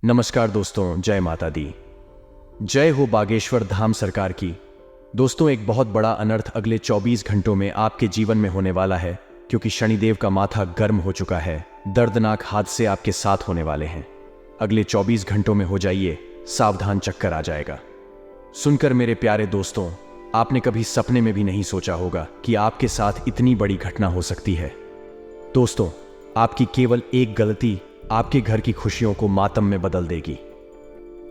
नमस्कार दोस्तों, जय माता दी। जय हो बागेश्वर धाम सरकार की। दोस्तों, एक बहुत बड़ा अनर्थ अगले 24 घंटों में आपके जीवन में होने वाला है, क्योंकि शनिदेव का माथा गर्म हो चुका है। दर्दनाक हादसे आपके साथ होने वाले हैं। अगले 24 घंटों में हो जाइए सावधान, चक्कर आ जाएगा। सुनकर मेरे प्यारे दोस्तों, आपने कभी सपने में भी नहीं सोचा होगा कि आपके साथ इतनी बड़ी घटना हो सकती है। दोस्तों, आपकी केवल एक गलती आपके घर की खुशियों को मातम में बदल देगी।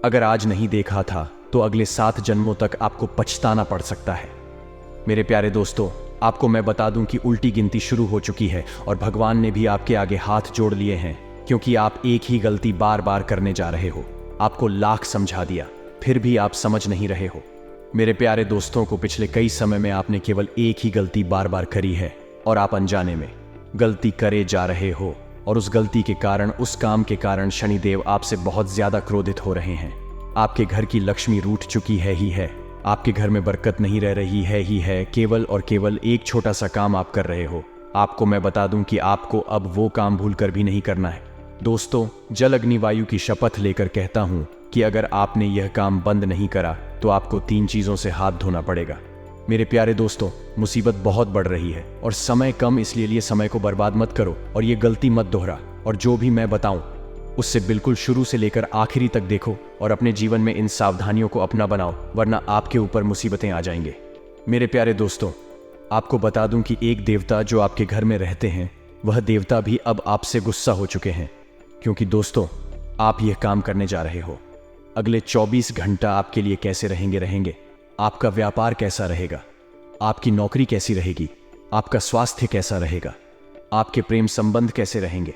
अगर आज नहीं देखा था तो अगले 7 जन्मों तक आपको पछताना पड़ सकता है। मेरे प्यारे दोस्तों, आपको मैं बता दूं कि उल्टी गिनती शुरू हो चुकी है और भगवान ने भी आपके आगे हाथ जोड़ लिए हैं, क्योंकि आप एक ही गलती बार बार करने जा रहे हो। आपको लाख समझा दिया, फिर भी आप समझ नहीं रहे हो। मेरे प्यारे दोस्तों को पिछले कई समय में आपने केवल एक ही गलती बार बार करी है और आप अनजाने में गलती करे जा रहे हो, और उस गलती के कारण, उस काम के कारण शनिदेव आपसे बहुत ज्यादा क्रोधित हो रहे हैं। आपके घर की लक्ष्मी रूठ चुकी है ही है। आपके घर में बरकत नहीं रह रही है ही है। केवल और केवल एक छोटा सा काम आप कर रहे हो। आपको मैं बता दूं कि आपको अब वो काम भूलकर भी नहीं करना है। दोस्तों, जल अग्नि वायु की शपथ लेकर कहता हूं कि अगर आपने यह काम बंद नहीं करा तो आपको 3 चीजों से हाथ धोना पड़ेगा। मेरे प्यारे दोस्तों, मुसीबत बहुत बढ़ रही है और समय कम, इसलिए समय को बर्बाद मत करो और ये गलती मत दोहरा। और जो भी मैं बताऊं उससे बिल्कुल शुरू से लेकर आखिरी तक देखो और अपने जीवन में इन सावधानियों को अपना बनाओ, वरना आपके ऊपर मुसीबतें आ जाएंगे। मेरे प्यारे दोस्तों, आपको बता दूं कि एक देवता जो आपके घर में रहते हैं, वह देवता भी अब आपसे गुस्सा हो चुके हैं, क्योंकि दोस्तों, आप यह काम करने जा रहे हो। अगले 24 घंटा आपके लिए कैसे रहेंगे। आपका व्यापार कैसा रहेगा, आपकी नौकरी कैसी रहेगी, आपका स्वास्थ्य कैसा रहेगा, आपके प्रेम संबंध कैसे रहेंगे,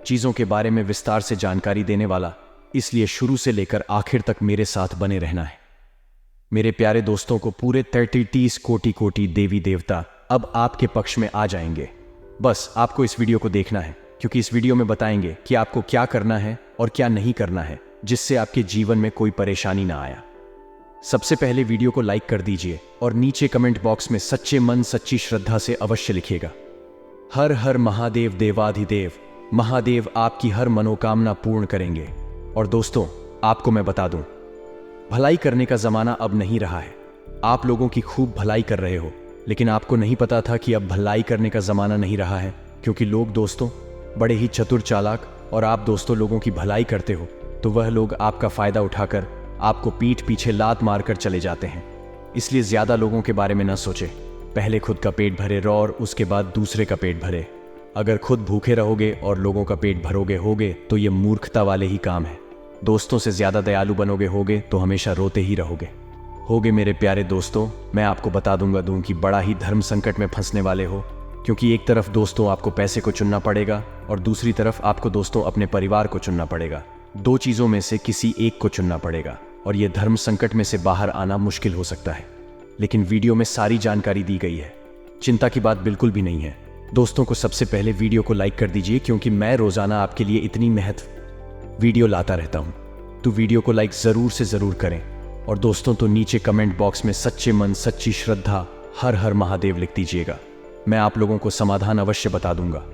चीजों के बारे में विस्तार से जानकारी देने वाला, इसलिए शुरू से लेकर आखिर तक मेरे साथ बने रहना है। मेरे प्यारे दोस्तों को पूरे 30 कोटि देवी देवता अब आपके पक्ष में आ जाएंगे। बस आपको इस वीडियो को देखना है, क्योंकि इस वीडियो में बताएंगे कि आपको क्या करना है और क्या नहीं करना है, जिससे आपके जीवन में कोई परेशानी ना आया। सबसे पहले वीडियो को लाइक कर दीजिए और नीचे कमेंट बॉक्स में सच्चे मन सच्ची श्रद्धा से अवश्य लिखिएगा, हर हर महादेव देवाधिदेव। महादेव आपकी हर मनोकामना पूर्ण करेंगे। और दोस्तों, आपको मैं बता दूं, भलाई करने का जमाना अब नहीं रहा है। आप लोगों की खूब भलाई कर रहे हो, लेकिन आपको नहीं पता था कि अब भलाई करने का जमाना नहीं रहा है, क्योंकि लोग दोस्तों बड़े ही चतुर चालाक, और आप दोस्तों लोगों की भलाई करते हो तो वह लोग आपका फायदा उठाकर आपको पीठ पीछे लात मारकर चले जाते हैं। इसलिए ज्यादा लोगों के बारे में न सोचे, पहले खुद का पेट भरे और उसके बाद दूसरे का पेट भरे। अगर खुद भूखे रहोगे और लोगों का पेट भरोगे होगे तो ये मूर्खता वाले ही काम है। दोस्तों से ज्यादा दयालु बनोगे होगे तो हमेशा रोते ही रहोगे। मेरे प्यारे दोस्तों, मैं आपको बता दूं कि बड़ा ही धर्म संकट में फंसने वाले हो, क्योंकि एक तरफ दोस्तों आपको पैसे को चुनना पड़ेगा और दूसरी तरफ आपको दोस्तों अपने परिवार को चुनना पड़ेगा। 2 चीजों में से किसी एक को चुनना पड़ेगा और यह धर्म संकट में से बाहर आना मुश्किल हो सकता है। लेकिन वीडियो में सारी जानकारी दी गई है, चिंता की बात बिल्कुल भी नहीं है। दोस्तों को सबसे पहले वीडियो को लाइक कर दीजिए, क्योंकि मैं रोजाना आपके लिए इतनी महत्व वीडियो लाता रहता हूं, तो वीडियो को लाइक जरूर से जरूर करें। और दोस्तों, तो नीचे कमेंट बॉक्स में सच्चे मन सच्ची श्रद्धा हर हर महादेव लिख दीजिएगा। मैं आप लोगों को समाधान अवश्य बता दूंगा।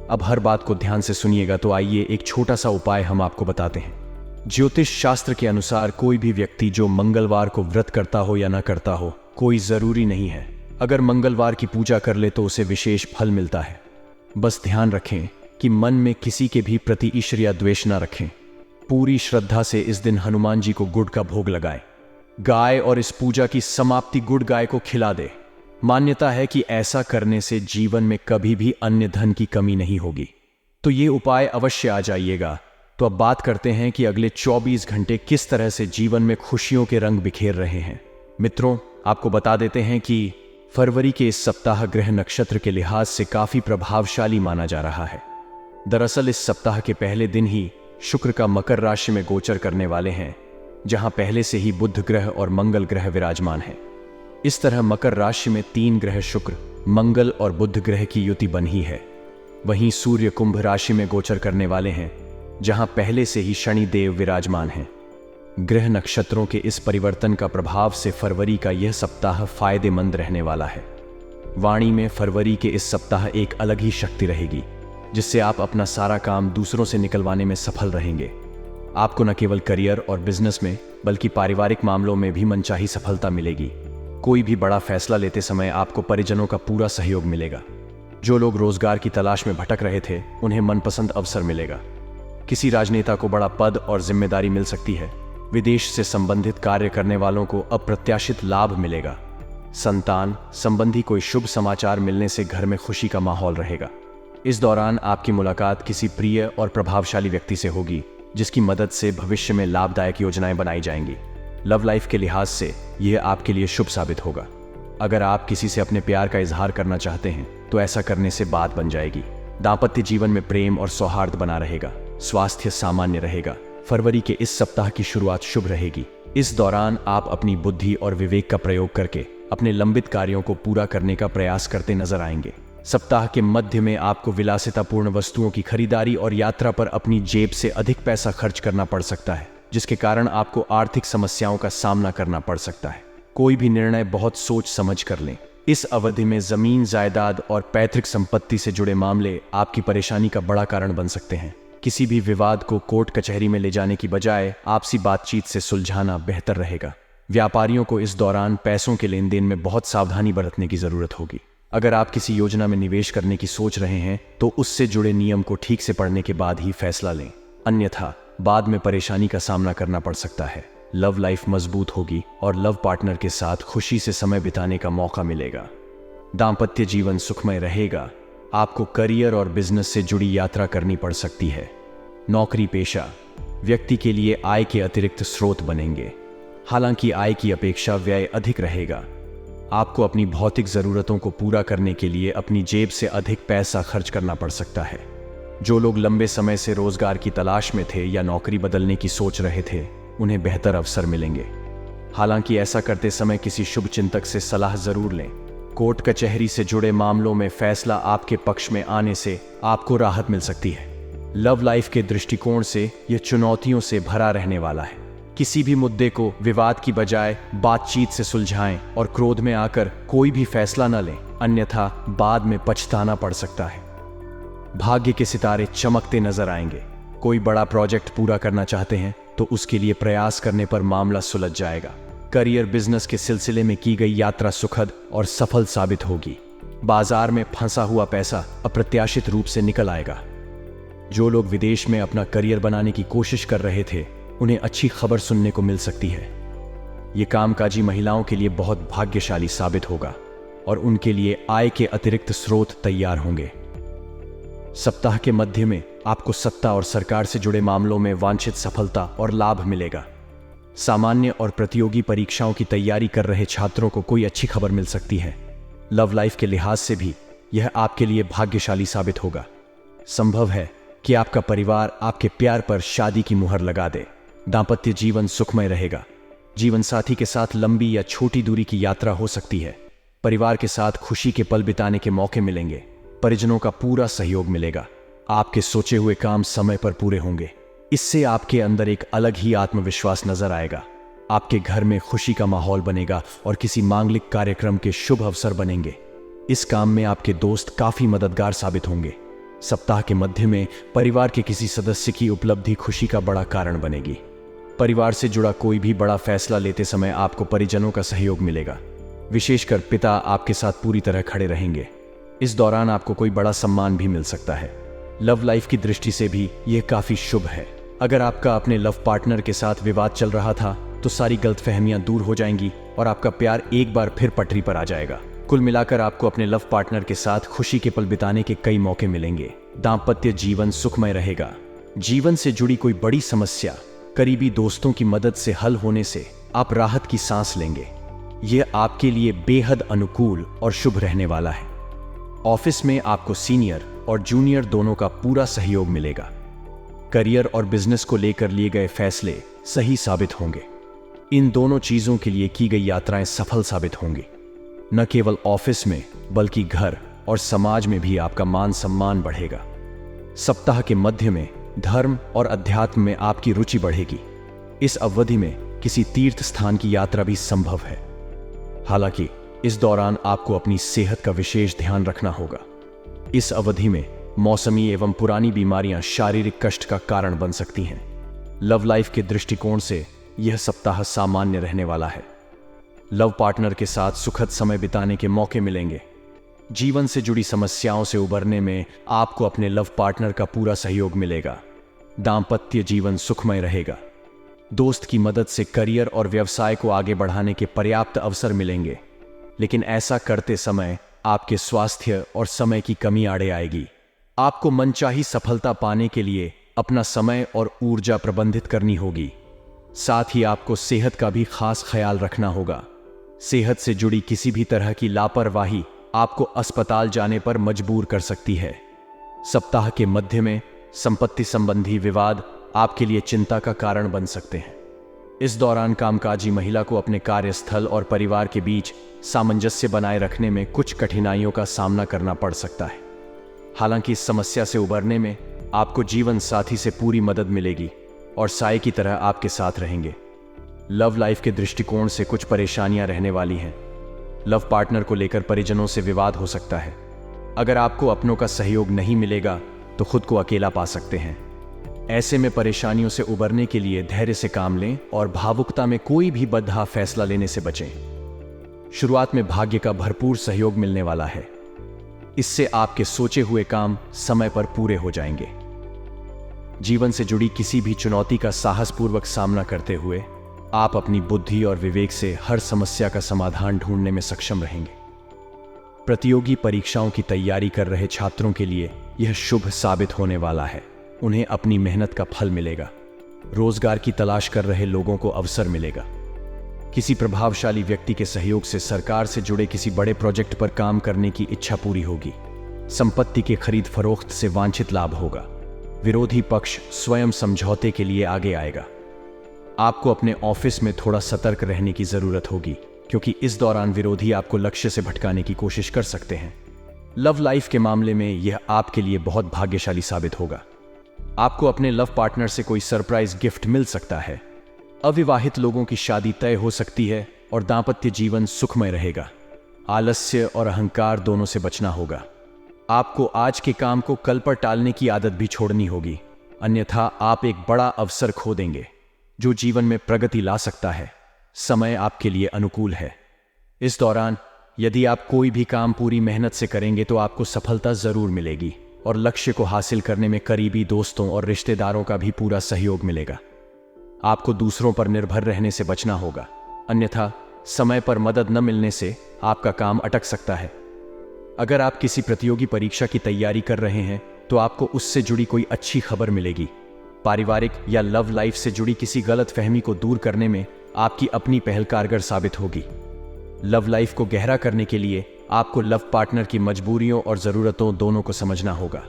अब हर बात को ध्यान से सुनिएगा। तो आइए एक छोटा सा उपाय हम आपको बताते हैं। ज्योतिष शास्त्र के अनुसार कोई भी व्यक्ति जो मंगलवार को व्रत करता हो या ना करता हो, कोई जरूरी नहीं है। अगर मंगलवार की पूजा कर ले तो उसे विशेष फल मिलता है। बस ध्यान रखें कि मन में किसी के भी प्रति ईर्ष्या या द्वेष ना रखें। पूरी श्रद्धा से इस दिन हनुमान जी को गुड़ का भोग लगाएं, गाय, और इस पूजा की समाप्ति गुड़ गाय को खिला दे। मान्यता है कि ऐसा करने से जीवन में कभी भी अन्य धन की कमी नहीं होगी। तो ये उपाय अवश्य आ जाइएगा। तो अब बात करते हैं कि अगले 24 घंटे किस तरह से जीवन में खुशियों के रंग बिखेर रहे हैं। मित्रों, आपको बता देते हैं कि फरवरी के इस सप्ताह ग्रह नक्षत्र के लिहाज से काफी प्रभावशाली माना जा रहा है। दरअसल इस सप्ताह के पहले दिन ही शुक्र का मकर राशि में गोचर करने वाले हैं, जहां पहले से ही बुध ग्रह और मंगल ग्रह विराजमान है। इस तरह मकर राशि में 3 ग्रह शुक्र, मंगल और बुध ग्रह की युति बनी है। वहीं सूर्य कुंभ राशि में गोचर करने वाले हैं, जहां पहले से ही शनि देव विराजमान हैं। ग्रह नक्षत्रों के इस परिवर्तन का प्रभाव से फरवरी का यह सप्ताह फायदेमंद रहने वाला है। वाणी में फरवरी के इस सप्ताह एक अलग ही शक्ति रहेगी, जिससे आप अपना सारा काम दूसरों से निकलवाने में सफल रहेंगे। आपको न केवल करियर और बिजनेस में बल्कि पारिवारिक मामलों में भी मनचाही सफलता मिलेगी। कोई भी बड़ा फैसला लेते समय आपको परिजनों का पूरा सहयोग मिलेगा। जो लोग रोजगार की तलाश में भटक रहे थे उन्हें मनपसंद अवसर मिलेगा। किसी राजनेता को बड़ा पद और जिम्मेदारी मिल सकती है। विदेश से संबंधित कार्य करने वालों को अप्रत्याशित लाभ मिलेगा। संतान संबंधी कोई शुभ समाचार मिलने से घर में खुशी का माहौल रहेगा। इस दौरान आपकी मुलाकात किसी प्रिय और प्रभावशाली व्यक्ति से होगी जिसकी मदद से भविष्य में लाभदायक योजनाएं बनाई जाएंगी। लव लाइफ के लिहाज से यह आपके लिए शुभ साबित होगा। अगर आप किसी से अपने प्यार का इजहार करना चाहते हैं तो ऐसा करने से बात बन जाएगी। दांपत्य जीवन में प्रेम और सौहार्द बना रहेगा। स्वास्थ्य सामान्य रहेगा। फरवरी के इस सप्ताह की शुरुआत शुभ रहेगी। इस दौरान आप अपनी बुद्धि और विवेक का प्रयोग करके अपने लंबित कार्यों को पूरा करने का प्रयास करते नजर आएंगे। सप्ताह के मध्य में आपको विलासितापूर्ण वस्तुओं की खरीदारी और यात्रा पर अपनी जेब से अधिक पैसा खर्च करना पड़ सकता है, जिसके कारण आपको आर्थिक समस्याओं का सामना करना पड़ सकता है। कोई भी निर्णय बहुत सोच समझ कर लें। इस अवधि में जमीन, जायदाद और पैतृक संपत्ति से जुड़े मामले आपकी परेशानी का बड़ा कारण बन सकते हैं। किसी भी विवाद को कोर्ट कचहरी में ले जाने की बजाय आपसी बातचीत से सुलझाना बेहतर रहेगा। व्यापारियों को इस दौरान पैसों के लेन देन में बहुत सावधानी बरतने की जरूरत होगी। अगर आप किसी योजना में निवेश करने की सोच रहे हैं तो उससे जुड़े नियम को ठीक से पढ़ने के बाद ही फैसला लें, अन्यथा बाद में परेशानी का सामना करना पड़ सकता है। लव लाइफ मजबूत होगी और लव पार्टनर के साथ खुशी से समय बिताने का मौका मिलेगा। दांपत्य जीवन सुखमय रहेगा। आपको करियर और बिजनेस से जुड़ी यात्रा करनी पड़ सकती है। नौकरी पेशा व्यक्ति के लिए आय के अतिरिक्त स्रोत बनेंगे। हालांकि आय की अपेक्षा व्यय अधिक रहेगा। आपको अपनी भौतिक जरूरतों को पूरा करने के लिए अपनी जेब से अधिक पैसा खर्च करना पड़ सकता है। जो लोग लंबे समय से रोजगार की तलाश में थे या नौकरी बदलने की सोच रहे थे उन्हें बेहतर अवसर मिलेंगे। हालांकि ऐसा करते समय किसी शुभ चिंतक से सलाह जरूर लें। कोर्ट कचहरी से जुड़े मामलों में फैसला आपके पक्ष में आने से आपको राहत मिल सकती है। लव लाइफ के दृष्टिकोण से यह चुनौतियों से भरा रहने वाला है। किसी भी मुद्दे को विवाद की बजाय बातचीत से सुलझाएं और क्रोध में आकर कोई भी फैसला न लें, अन्यथा बाद में पछताना पड़ सकता है। भाग्य के सितारे चमकते नजर आएंगे। कोई बड़ा प्रोजेक्ट पूरा करना चाहते हैं तो उसके लिए प्रयास करने पर मामला सुलझ जाएगा। करियर बिजनेस के सिलसिले में की गई यात्रा सुखद और सफल साबित होगी। बाजार में फंसा हुआ पैसा अप्रत्याशित रूप से निकल आएगा। जो लोग विदेश में अपना करियर बनाने की कोशिश कर रहे थे उन्हें अच्छी खबर सुनने को मिल सकती है। ये कामकाजी महिलाओं के लिए बहुत भाग्यशाली साबित होगा और उनके लिए आय के अतिरिक्त स्रोत तैयार होंगे। सप्ताह के मध्य में आपको सत्ता और सरकार से जुड़े मामलों में वांछित सफलता और लाभ मिलेगा। सामान्य और प्रतियोगी परीक्षाओं की तैयारी कर रहे छात्रों को कोई अच्छी खबर मिल सकती है। लव लाइफ के लिहाज से भी यह आपके लिए भाग्यशाली साबित होगा। संभव है कि आपका परिवार आपके प्यार पर शादी की मुहर लगा दे। दांपत्य जीवन सुखमय रहेगा। जीवन साथी के साथ लंबी या छोटी दूरी की यात्रा हो सकती है। परिवार के साथ खुशी के पल बिताने के मौके मिलेंगे। परिजनों का पूरा सहयोग मिलेगा। आपके सोचे हुए काम समय पर पूरे होंगे। इससे आपके अंदर एक अलग ही आत्मविश्वास नजर आएगा। आपके घर में खुशी का माहौल बनेगा और किसी मांगलिक कार्यक्रम के शुभ अवसर बनेंगे। इस काम में आपके दोस्त काफी मददगार साबित होंगे। सप्ताह के मध्य में परिवार के किसी सदस्य की उपलब्धि खुशी का बड़ा कारण बनेगी। परिवार से जुड़ा कोई भी बड़ा फैसला लेते समय आपको परिजनों का सहयोग मिलेगा। विशेषकर पिता आपके साथ पूरी तरह खड़े रहेंगे। इस दौरान आपको कोई बड़ा सम्मान भी मिल सकता है। लव लाइफ की दृष्टि से भी यह काफी शुभ है। अगर आपका अपने लव पार्टनर के साथ विवाद चल रहा था तो सारी गलतफहमियां दूर हो जाएंगी और आपका प्यार एक बार फिर पटरी पर आ जाएगा। कुल मिलाकर आपको अपने लव पार्टनर के साथ खुशी के पल बिताने के कई मौके मिलेंगे। दांपत्य जीवन सुखमय रहेगा। जीवन से जुड़ी कोई बड़ी समस्या करीबी दोस्तों की मदद से हल होने से आप राहत की सांस लेंगे। यह आपके लिए बेहद अनुकूल और शुभ रहने वाला है। ऑफिस में आपको सीनियर और जूनियर दोनों का पूरा सहयोग मिलेगा। करियर और बिजनेस को लेकर लिए गए फैसले सही साबित होंगे। इन दोनों चीजों के लिए की गई यात्राएं सफल साबित होंगी। न केवल ऑफिस में बल्कि घर और समाज में भी आपका मान सम्मान बढ़ेगा। सप्ताह के मध्य में धर्म और अध्यात्म में आपकी रुचि बढ़ेगी। इस अवधि में किसी तीर्थ स्थान की यात्रा भी संभव है। हालांकि इस दौरान आपको अपनी सेहत का विशेष ध्यान रखना होगा। इस अवधि में मौसमी एवं पुरानी बीमारियां शारीरिक कष्ट का कारण बन सकती हैं। लव लाइफ के दृष्टिकोण से यह सप्ताह सामान्य रहने वाला है। लव पार्टनर के साथ सुखद समय बिताने के मौके मिलेंगे। जीवन से जुड़ी समस्याओं से उबरने में आपको अपने लव पार्टनर का पूरा सहयोग मिलेगा। दाम्पत्य जीवन सुखमय रहेगा। दोस्त की मदद से करियर और व्यवसाय को आगे बढ़ाने के पर्याप्त अवसर मिलेंगे, लेकिन ऐसा करते समय आपके स्वास्थ्य और समय की कमी आड़े आएगी। आपको मनचाही सफलता पाने के लिए अपना समय और ऊर्जा प्रबंधित करनी होगी। साथ ही आपको सेहत का भी खास ख्याल रखना होगा। सेहत से जुड़ी किसी भी तरह की लापरवाही आपको अस्पताल जाने पर मजबूर कर सकती है। सप्ताह के मध्य में संपत्ति संबंधी विवाद आपके लिए चिंता का कारण बन सकते हैं। इस दौरान कामकाजी महिला को अपने कार्यस्थल और परिवार के बीच सामंजस्य बनाए रखने में कुछ कठिनाइयों का सामना करना पड़ सकता है। हालांकि इस समस्या से उबरने में आपको जीवन साथी से पूरी मदद मिलेगी और साए की तरह आपके साथ रहेंगे। लव लाइफ के दृष्टिकोण से कुछ परेशानियां रहने वाली हैं। लव पार्टनर को लेकर परिजनों से विवाद हो सकता है। अगर आपको अपनों का सहयोग नहीं मिलेगा तो खुद को अकेला पा सकते हैं। ऐसे में परेशानियों से उबरने के लिए धैर्य से काम लें और भावुकता में कोई भी बदहा फैसला लेने से बचें। शुरुआत में भाग्य का भरपूर सहयोग मिलने वाला है। इससे आपके सोचे हुए काम समय पर पूरे हो जाएंगे। जीवन से जुड़ी किसी भी चुनौती का साहसपूर्वक सामना करते हुए आप अपनी बुद्धि और विवेक से हर समस्या का समाधान ढूंढने में सक्षम रहेंगे। प्रतियोगी परीक्षाओं की तैयारी कर रहे छात्रों के लिए यह शुभ साबित होने वाला है। उन्हें अपनी मेहनत का फल मिलेगा। रोजगार की तलाश कर रहे लोगों को अवसर मिलेगा। किसी प्रभावशाली व्यक्ति के सहयोग से सरकार से जुड़े किसी बड़े प्रोजेक्ट पर काम करने की इच्छा पूरी होगी। संपत्ति के खरीद फरोख्त से वांछित लाभ होगा। विरोधी पक्ष स्वयं समझौते के लिए आगे आएगा। आपको अपने ऑफिस में थोड़ा सतर्क रहने की जरूरत होगी, क्योंकि इस दौरान विरोधी आपको लक्ष्य से भटकाने की कोशिश कर सकते हैं। लव लाइफ के मामले में यह आपके लिए बहुत भाग्यशाली साबित होगा। आपको अपने लव पार्टनर से कोई सरप्राइज गिफ्ट मिल सकता है। अविवाहित लोगों की शादी तय हो सकती है और दाम्पत्य जीवन सुखमय रहेगा। आलस्य और अहंकार दोनों से बचना होगा। आपको आज के काम को कल पर टालने की आदत भी छोड़नी होगी, अन्यथा आप एक बड़ा अवसर खो देंगे जो जीवन में प्रगति ला सकता है। समय आपके लिए अनुकूल है। इस दौरान यदि आप कोई भी काम पूरी मेहनत से करेंगे तो आपको सफलता जरूर मिलेगी और लक्ष्य को हासिल करने में करीबी दोस्तों और रिश्तेदारों का भी पूरा सहयोग मिलेगा। आपको दूसरों पर निर्भर रहने से बचना होगा, अन्यथा समय पर मदद न मिलने से आपका काम अटक सकता है। अगर आप किसी प्रतियोगी परीक्षा की तैयारी कर रहे हैं तो आपको उससे जुड़ी कोई अच्छी खबर मिलेगी। पारिवारिक या लव लाइफ से जुड़ी किसी गलतफहमी को दूर करने में आपकी अपनी पहल कारगर साबित होगी। लव लाइफ को गहरा करने के लिए आपको लव पार्टनर की मजबूरियों और ज़रूरतों दोनों को समझना होगा।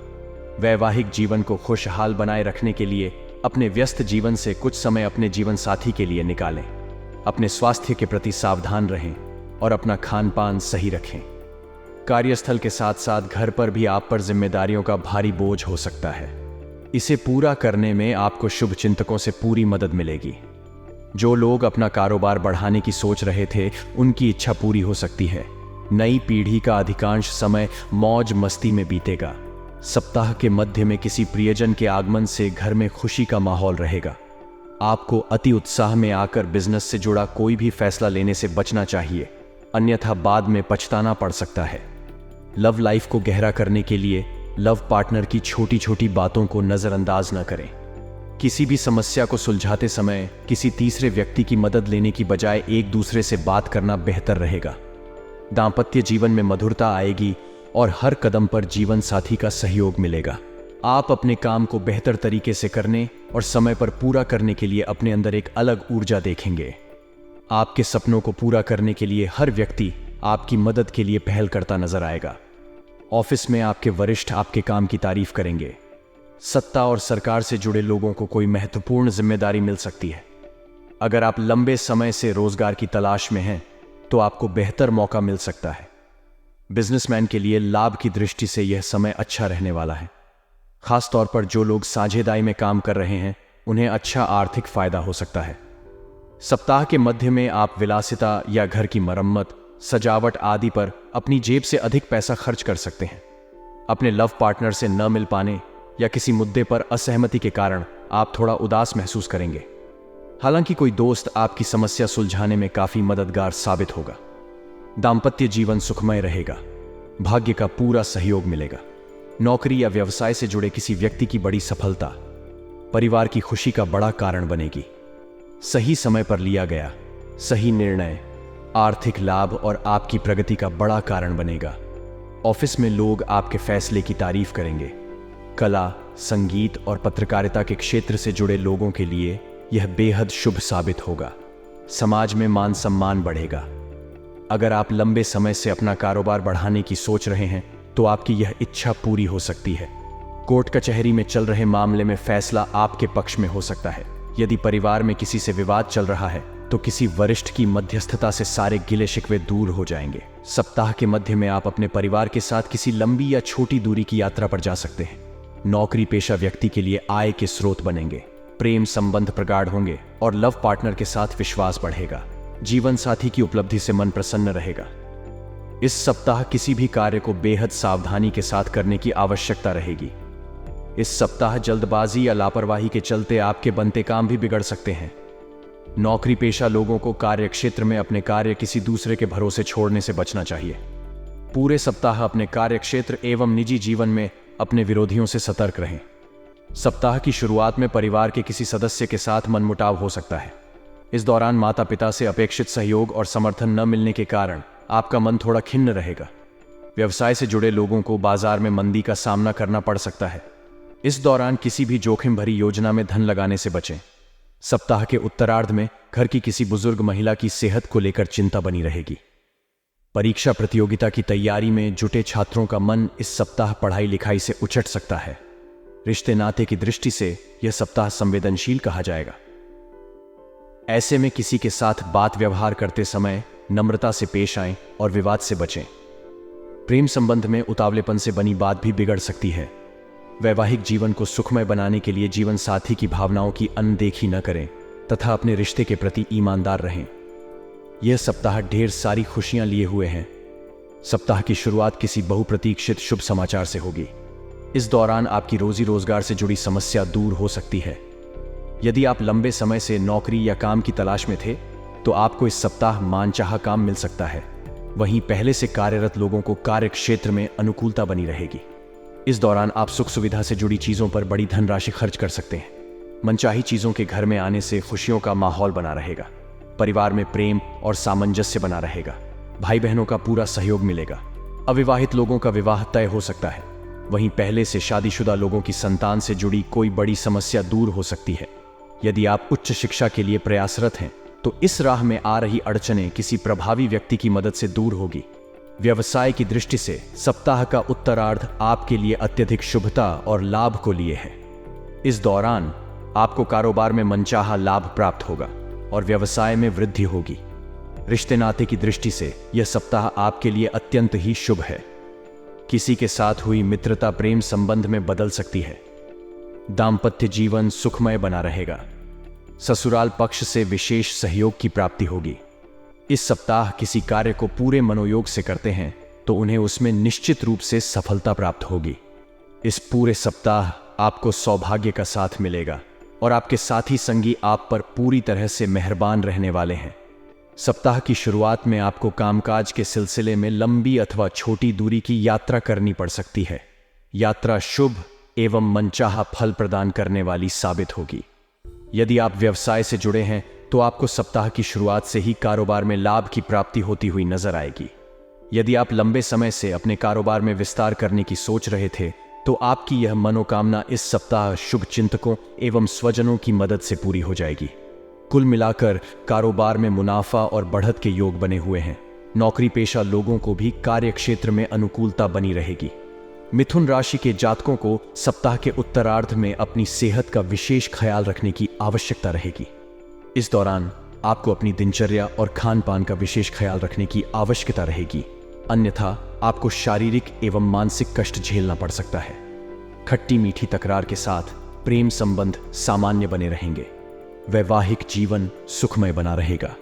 वैवाहिक जीवन को खुशहाल बनाए रखने के लिए अपने व्यस्त जीवन से कुछ समय अपने जीवन साथी के लिए निकालें। अपने स्वास्थ्य के प्रति सावधान रहें और अपना खान पान सही रखें। कार्यस्थल के साथ साथ घर पर भी आप पर जिम्मेदारियों का भारी बोझ हो सकता है। इसे पूरा करने में आपको शुभ चिंतकों से पूरी मदद मिलेगी। जो लोग अपना कारोबार बढ़ाने की सोच रहे थे, उनकी इच्छा पूरी हो सकती है। नई पीढ़ी का अधिकांश समय मौज मस्ती में बीतेगा। सप्ताह के मध्य में किसी प्रियजन के आगमन से घर में खुशी का माहौल रहेगा। आपको अति उत्साह में आकर बिजनेस से जुड़ा कोई भी फैसला लेने से बचना चाहिए, अन्यथा बाद में पछताना पड़ सकता है। लव लाइफ को गहरा करने के लिए लव पार्टनर की छोटी छोटी बातों को नजरअंदाज न करें। किसी भी समस्या को सुलझाते समय किसी तीसरे व्यक्ति की मदद लेने की बजाय एक दूसरे से बात करना बेहतर रहेगा। दाम्पत्य जीवन में मधुरता आएगी और हर कदम पर जीवन साथी का सहयोग मिलेगा। आप अपने काम को बेहतर तरीके से करने और समय पर पूरा करने के लिए अपने अंदर एक अलग ऊर्जा देखेंगे। आपके सपनों को पूरा करने के लिए हर व्यक्ति आपकी मदद के लिए पहल करता नजर आएगा। ऑफिस में आपके वरिष्ठ आपके काम की तारीफ करेंगे। सत्ता और सरकार से जुड़े लोगों को कोई महत्वपूर्ण जिम्मेदारी मिल सकती है। अगर आप लंबे समय से रोजगार की तलाश में हैं तो आपको बेहतर मौका मिल सकता है। बिजनेसमैन के लिए लाभ की दृष्टि से यह समय अच्छा रहने वाला है। खासतौर पर जो लोग साझेदारी में काम कर रहे हैं, उन्हें अच्छा आर्थिक फायदा हो सकता है। सप्ताह के मध्य में आप विलासिता या घर की मरम्मत, सजावट आदि पर अपनी जेब से अधिक पैसा खर्च कर सकते हैं। अपने लव पार्टनर से न मिल पाने या किसी मुद्दे पर असहमति के कारण आप थोड़ा उदास महसूस करेंगे। हालांकि कोई दोस्त आपकी समस्या सुलझाने में काफी मददगार साबित होगा। दाम्पत्य जीवन सुखमय रहेगा। भाग्य का पूरा सहयोग मिलेगा। नौकरी या व्यवसाय से जुड़े किसी व्यक्ति की बड़ी सफलता परिवार की खुशी का बड़ा कारण बनेगी। सही समय पर लिया गया सही निर्णय आर्थिक लाभ और आपकी प्रगति का बड़ा कारण बनेगा। ऑफिस में लोग आपके फैसले की तारीफ करेंगे। कला, संगीत और पत्रकारिता के क्षेत्र से जुड़े लोगों के लिए यह बेहद शुभ साबित होगा। समाज में मान सम्मान बढ़ेगा। अगर आप लंबे समय से अपना कारोबार बढ़ाने की सोच रहे हैं तो आपकी यह इच्छा पूरी हो सकती है। कोर्ट कचहरी में चल रहे मामले में फैसला आपके पक्ष में हो सकता है। यदि परिवार में किसी से विवाद चल रहा है तो किसी वरिष्ठ की मध्यस्थता से सारे गिले शिकवे दूर हो जाएंगे। सप्ताह के मध्य में आप अपने परिवार के साथ किसी लंबी या छोटी दूरी की यात्रा पर जा सकते हैं। नौकरी पेशा व्यक्ति के लिए आय के स्रोत बनेंगे। प्रेम संबंध प्रगाढ़ होंगे और लव पार्टनर के साथ विश्वास बढ़ेगा। जीवन साथी की उपलब्धि से मन प्रसन्न रहेगा। इस सप्ताह किसी भी कार्य को बेहद सावधानी के साथ करने की आवश्यकता रहेगी। इस सप्ताह जल्दबाजी या लापरवाही के चलते आपके बनते काम भी बिगड़ सकते हैं। नौकरी पेशा लोगों को कार्य क्षेत्र में अपने कार्य किसी दूसरे के भरोसे छोड़ने से बचना चाहिए। पूरे सप्ताह अपने कार्य क्षेत्र एवं निजी जीवन में अपने विरोधियों से सतर्क रहें। सप्ताह की शुरुआत में परिवार के किसी सदस्य के साथ मनमुटाव हो सकता है। इस दौरान माता पिता से अपेक्षित सहयोग और समर्थन न मिलने के कारण आपका मन थोड़ा खिन्न रहेगा। व्यवसाय से जुड़े लोगों को बाजार में मंदी का सामना करना पड़ सकता है। इस दौरान किसी भी जोखिम भरी योजना में धन लगाने से बचें। सप्ताह के उत्तरार्ध में घर की किसी बुजुर्ग महिला की सेहत को लेकर चिंता बनी रहेगी। परीक्षा प्रतियोगिता की तैयारी में जुटे छात्रों का मन इस सप्ताह पढ़ाई लिखाई से उचट सकता है। रिश्ते नाते की दृष्टि से यह सप्ताह संवेदनशील कहा जाएगा। ऐसे में किसी के साथ बात व्यवहार करते समय नम्रता से पेश आएं और विवाद से बचें। प्रेम संबंध में उतावलेपन से बनी बात भी बिगड़ सकती है। वैवाहिक जीवन को सुखमय बनाने के लिए जीवन साथी की भावनाओं की अनदेखी न करें तथा अपने रिश्ते के प्रति ईमानदार रहें। यह सप्ताह ढेर सारी खुशियां लिए हुए हैं। सप्ताह की शुरुआत किसी बहुप्रतीक्षित शुभ समाचार से होगी। इस दौरान आपकी रोजी रोजगार से जुड़ी समस्या दूर हो सकती है। यदि आप लंबे समय से नौकरी या काम की तलाश में थे तो आपको इस सप्ताह मानचाहा काम मिल सकता है। वहीं पहले से कार्यरत लोगों को कार्य क्षेत्र में अनुकूलता बनी रहेगी। इस दौरान आप सुख सुविधा से जुड़ी चीजों पर बड़ी धनराशि खर्च कर सकते हैं। मनचाही चीजों के घर में आने से खुशियों का माहौल बना रहेगा। परिवार में प्रेम और सामंजस्य बना रहेगा। भाई बहनों का पूरा सहयोग मिलेगा। अविवाहित लोगों का विवाह तय हो सकता है। वहीं पहले से शादीशुदा लोगों की संतान से जुड़ी कोई बड़ी समस्या दूर हो सकती है। यदि आप उच्च शिक्षा के लिए प्रयासरत हैं तो इस राह में आ रही अड़चनें किसी प्रभावी व्यक्ति की मदद से दूर होगी। व्यवसाय की दृष्टि से सप्ताह का उत्तरार्ध आपके लिए अत्यधिक शुभता और लाभ को लिए है। इस दौरान आपको कारोबार में मनचाहा लाभ प्राप्त होगा और व्यवसाय में वृद्धि होगी। रिश्ते नाते की दृष्टि से यह सप्ताह आपके लिए अत्यंत ही शुभ है। किसी के साथ हुई मित्रता प्रेम संबंध में बदल सकती है। दाम्पत्य जीवन सुखमय बना रहेगा। ससुराल पक्ष से विशेष सहयोग की प्राप्ति होगी। इस सप्ताह किसी कार्य को पूरे मनोयोग से करते हैं तो उन्हें उसमें निश्चित रूप से सफलता प्राप्त होगी। इस पूरे सप्ताह आपको सौभाग्य का साथ मिलेगा और आपके साथी संगी आप पर पूरी तरह से मेहरबान रहने वाले हैं। सप्ताह की शुरुआत में आपको कामकाज के सिलसिले में लंबी अथवा छोटी दूरी की यात्रा करनी पड़ सकती है। यात्रा शुभ एवं मनचाहा फल प्रदान करने वाली साबित होगी। यदि आप व्यवसाय से जुड़े हैं तो आपको सप्ताह की शुरुआत से ही कारोबार में लाभ की प्राप्ति होती हुई नजर आएगी। यदि आप लंबे समय से अपने कारोबार में विस्तार करने की सोच रहे थे तो आपकी यह मनोकामना इस सप्ताह शुभ चिंतकों एवं स्वजनों की मदद से पूरी हो जाएगी। कुल मिलाकर कारोबार में मुनाफा और बढ़त के योग बने हुए हैं। नौकरी पेशा लोगों को भी कार्य क्षेत्र में अनुकूलता बनी रहेगी। मिथुन राशि के जातकों को सप्ताह के उत्तरार्ध में अपनी सेहत का विशेष ख्याल रखने की आवश्यकता रहेगी। इस दौरान आपको अपनी दिनचर्या और खान पान का विशेष ख्याल रखने की आवश्यकता रहेगी, अन्यथा आपको शारीरिक एवं मानसिक कष्ट झेलना पड़ सकता है। खट्टी मीठी तकरार के साथ प्रेम संबंध सामान्य बने रहेंगे। वैवाहिक जीवन सुखमय बना रहेगा।